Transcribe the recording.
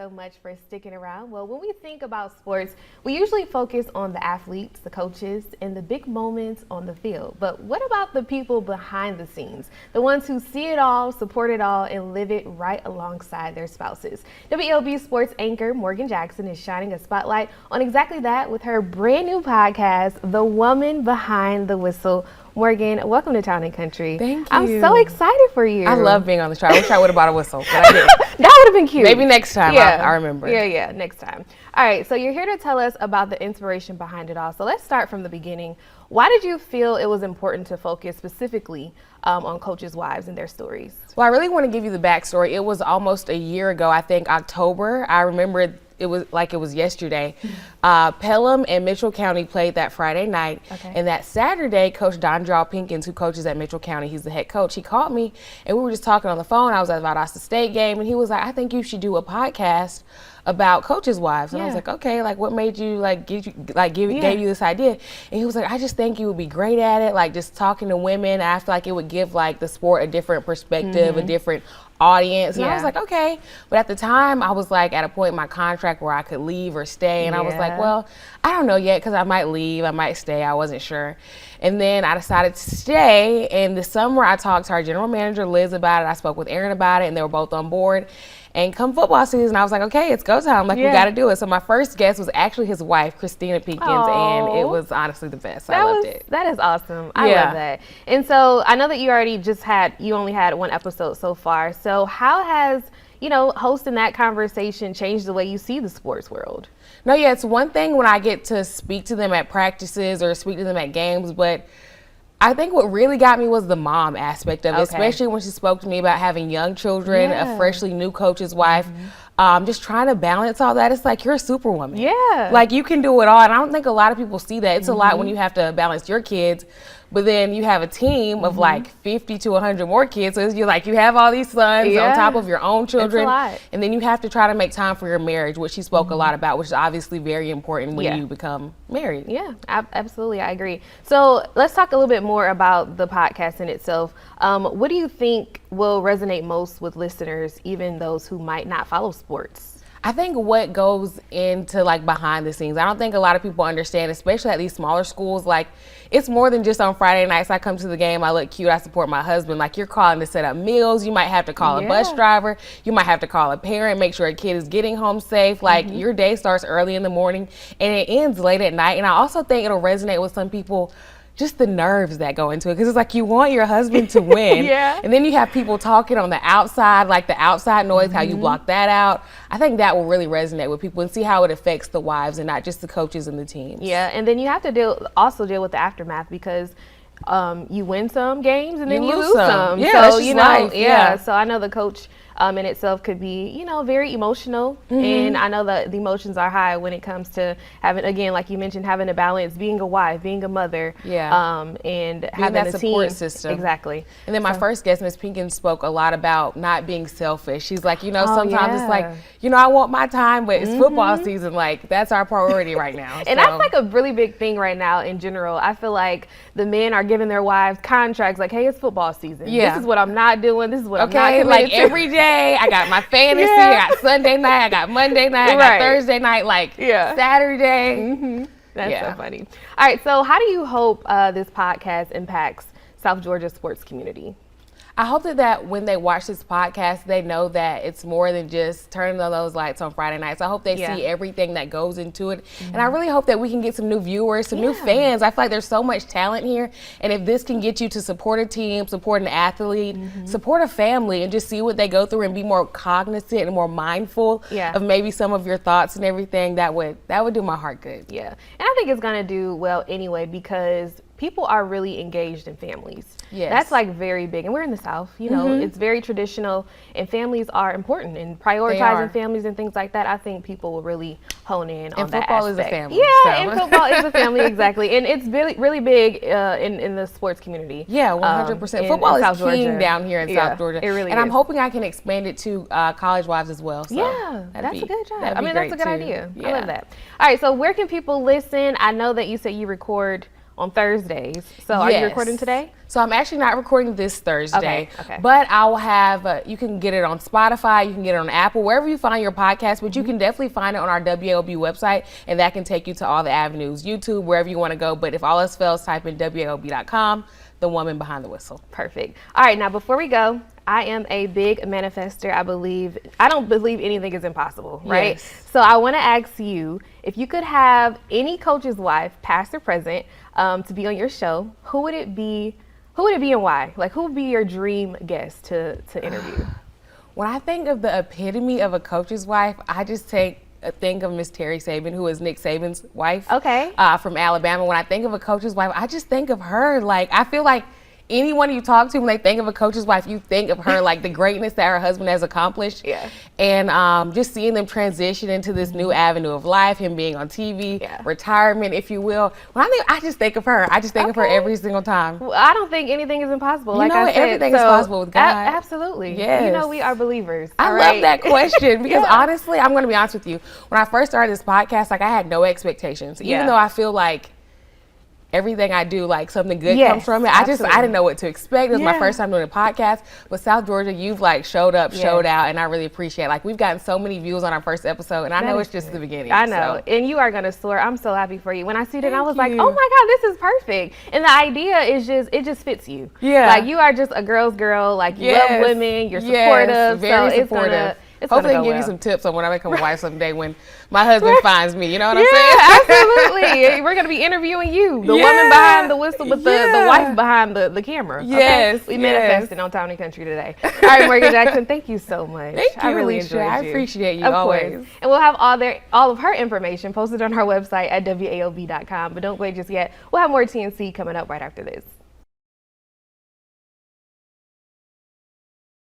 so much for sticking around. Well, when we think about sports, we usually focus on the athletes, the coaches, and the big moments on the field. But what about the people behind the scenes? The ones who see it all, support it all, and live it right alongside their spouses. WLB Sports anchor Morgan Jackson is shining a spotlight on exactly that with her brand new podcast, The Woman Behind the Whistle. Morgan, welcome to Town and Country. Thank you. I'm so excited for you. I love being on the show. I wish I would have bought a whistle, but I didn't. That would have been cute. Maybe next time. I remember. Yeah, next time. All right, so you're here to tell us about the inspiration behind it all. So let's start from the beginning. Why did you feel it was important to focus specifically on coaches' wives and their stories? Well, I really want to give you the backstory. It was almost a year ago, I think October. I remember it was like it was yesterday. Pelham and Mitchell County played that Friday night. Okay. And that Saturday, Coach Dondraw Pinkins, who coaches at Mitchell County, he's the head coach, he called me and we were just talking on the phone. I was at the Valdosta State game and he was like, I think you should do a podcast about coaches' wives. And I was like, okay, like what made you gave you this idea? And he was like, I just think you would be great at it, like just talking to women. I feel like it would give like the sport a different perspective, a different audience. And I was like, okay. But at the time I was like at a point in my contract where I could leave or stay. And I was like, well, I don't know yet, because I might leave, I might stay. I wasn't sure. And then I decided to stay. And this summer I talked to our general manager, Liz, about it. I spoke with Aaron about it and they were both on board. And come football season, I was like, okay, it's go time. Like, we got to do it. So my first guest was actually his wife, Christina Pinkins, and it was honestly the best. I loved it. That is awesome. I love that. And so I know that you already you only had one episode so far. So how has, hosting that conversation changed the way you see the sports world? No, it's one thing when I get to speak to them at practices or speak to them at games, but I think what really got me was the mom aspect of it, especially when she spoke to me about having young children, a freshly new coach's wife, just trying to balance all that. It's like, you're a superwoman. Yeah. Like, you can do it all. And I don't think a lot of people see that. It's a lot when you have to balance your kids, but then you have a team of like 50 to 100 more kids. So you're like, you have all these sons on top of your own children. It's a lot. And then you have to try to make time for your marriage, which she spoke a lot about, which is obviously very important when you become married. Yeah, absolutely. I agree. So let's talk a little bit more about the podcast in itself. What do you think will resonate most with listeners, even those who might not follow sports? I think what goes into like behind the scenes, I don't think a lot of people understand, especially at these smaller schools, like it's more than just on Friday nights I come to the game, I look cute, I support my husband. Like, you're calling to set up meals, you might have to call a bus driver, you might have to call a parent, make sure a kid is getting home safe. Like, your day starts early in the morning and it ends late at night. And I also think it'll resonate with some people, just the nerves that go into it, because it's like you want your husband to win, and then you have people talking on the outside, like the outside noise, how you block that out. I think that will really resonate with people and see how it affects the wives and not just the coaches and the teams. Yeah, and then you have to also deal with the aftermath, because you win some games and then you lose some. Yeah, so life. So I know the coach in itself could be, very emotional. And I know that the emotions are high when it comes to having, again, like you mentioned, having a balance, being a wife, being a mother, and being having that a support team. system. Exactly. And then my first guest, Ms. Pinkins, spoke a lot about not being selfish. She's like, sometimes it's like, I want my time, but it's football season. Like, that's our priority right now. And that's like a really big thing right now in general. I feel like the men are giving their wives contracts like, hey, it's football season. This is what I'm not doing. This is what I'm not committed like to. Every day. I got my fantasy, I got Sunday night, I got Monday night, I got Thursday night, Saturday. That's so funny. All right, so how do you hope this podcast impacts South Georgia sports community? I hope that when they watch this podcast, they know that it's more than just turning on those lights on Friday nights. I hope they see everything that goes into it. And I really hope that we can get some new viewers, some new fans. I feel like there's so much talent here. And if this can get you to support a team, support an athlete, support a family, and just see what they go through and be more cognizant and more mindful of maybe some of your thoughts and everything, that would do my heart good. Yeah. And I think it's going to do well anyway, because people are really engaged in families. That's like very big. And we're in the South, it's very traditional, and families are important, and prioritizing families and things like that. I think people will really hone in on that aspect. And football is a family. And football is a family, exactly. And it's really, really big in the sports community. 100%. Football is king down here in South Georgia. It really and is. I'm hoping I can expand it to college wives as well. So that's a good job. That's a good idea. I love that. All right, so where can people listen? I know that you said you record on Thursdays. So are you Yes. recording today? So I'm actually not recording this Thursday, Okay. but I will have, you can get it on Spotify, you can get it on Apple, wherever you find your podcast, but you can definitely find it on our WAOB website, and that can take you to all the avenues, YouTube, wherever you want to go. But if all else fails, type in WAOB.com, The Woman Behind the Whistle. Perfect. All right, now before we go, I am a big manifester. I don't believe anything is impossible, right? Yes. So I want to ask you, if you could have any coach's wife, past or present, to be on your show, who would it be? Who would it be and why? Like, who would be your dream guest to interview? When I think of the epitome of a coach's wife, I just think of Miss Terry Saban, who is Nick Saban's wife. Okay. From Alabama. When I think of a coach's wife, I just think of her. Like, I feel like anyone you talk to, when they think of a coach's wife, you think of her, like the greatness that her husband has accomplished. Yeah. And just seeing them transition into this new avenue of life, him being on TV, retirement, if you will. I just think of her. I just think of her every single time. Well, I don't think anything is impossible. Like know I what? said, Everything is possible with God. Absolutely. Yes. You know, we are believers. I all love right? that question because honestly, I'm going to be honest with you. When I first started this podcast, like I had no expectations. Even though I feel like everything I do, like something good comes from it. I didn't know what to expect. It was my first time doing a podcast. But South Georgia, you've like showed up, showed out, and I really appreciate it. Like we've gotten so many views on our first episode, and I know it's just the beginning. I know. So. And you are going to soar. I'm so happy for you. When I see that, I was like, you. oh my God, this is perfect. And the idea is it just fits you. Yeah. Like you are just a girl's girl. Like you love women. You're supportive. Very so supportive. It's Hopefully, I gonna can go give you well. some tips on when I become a wife someday when my husband finds me. You know what I'm saying? Absolutely. We're going to be interviewing you, the woman behind the whistle, but the wife behind the camera. Yes. Okay? We manifested on Town and Country today. All right, Morgan Jackson, thank you so much. Thank you, I really Alicia. enjoyed I you. appreciate you Of always. course. And we'll have all of her information posted on our website at WAOB.com. But don't wait just yet. We'll have more TNC coming up right after this.